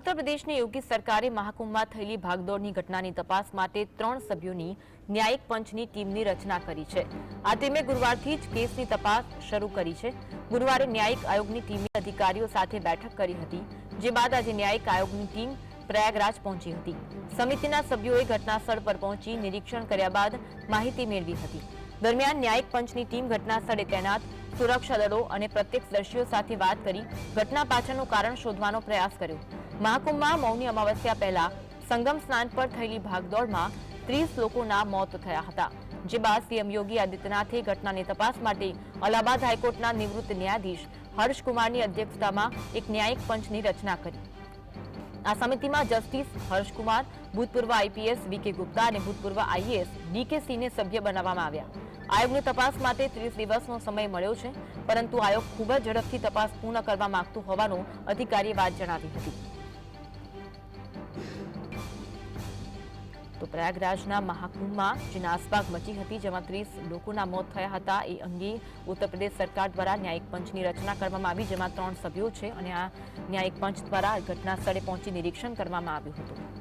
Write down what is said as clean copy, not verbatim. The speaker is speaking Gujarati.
उत्तर प्रदेशની યોગી સરકારે મહાકુંભમાં થયેલી ભાગદોડની ઘટનાની તપાસ માટે 3 સભ્યોની ન્યાયિક પંચની ટીમની રચના કરી છે। આ ટીમે ગુરુવારથી જ કેસની તપાસ શરૂ કરી છે। ગુરુવારે ન્યાયિક આયોગની ટીમે અધિકારીઓ સાથે બેઠક કરી હતી, જે બાદ આજે ન્યાયિક આયોગની ટીમ પ્રયાગરાજ પહોંચી હતી। સમિતિના સભ્યોએ ઘટનાસ્થળ પર પહોંચી નિરીક્ષણ કર્યા બાદ માહિતી મેળવી હતી। દરમિયાન ન્યાયિક પંચની ટીમ ઘટનાસ્થળે તૈનાત સુરક્ષા દળો અને પ્રત્યક્ષદર્શીઓ સાથે વાત કરી ઘટના પાછળનું કારણ શોધવાનો પ્રયાસ કર્યો। મહાકુંભમાં મૌની અમાવસ્યા પહેલા સંગમ સ્નાન પર થયેલી ભાગદોડમાં 30 લોકોના મોત થયા હતા, જે બાદ સીએમ યોગી આદિત્યનાથે ઘટનાની તપાસ માટે અલ્હાબાદ હાઈકોર્ટના નિવૃત્ત ન્યાયાધીશ હર્ષકુમારની અધ્યક્ષતામાં એક ન્યાયિક પંચની રચના કરી। આ સમિતિમાં જસ્ટિસ હર્ષકુમાર, ભૂતપૂર્વ આઈપીએસ વીકે ગુપ્તા અને ભૂતપૂર્વ આઈએએસ ડીકે સિંહને સભ્ય બનાવવામાં આવ્યા। આયોગની તપાસ માટે 30 દિવસનો સમય મળ્યો છે, પરંતુ આયોગ ખૂબ જ ઝડપથી તપાસ પૂર્ણ કરવા માંગતું હોવાનું અધિકારીએ વાત જણાવી હતી। તો પ્રયાગરાજના મહાકુંભમાં જે નાસભાગ મચી હતી, જેમાં 30 લોકોના મોત થયા હતા, એ અંગે ઉત્તર પ્રદેશ સરકાર દ્વારા ન્યાયિક પંચની રચના કરવામાં આવી, જેમાં 3 સભ્યો છે અને આ ન્યાયિક પંચ દ્વારા ઘટના સ્થળે પહોંચી નિરીક્ષણ કરવામાં આવ્યું હતું।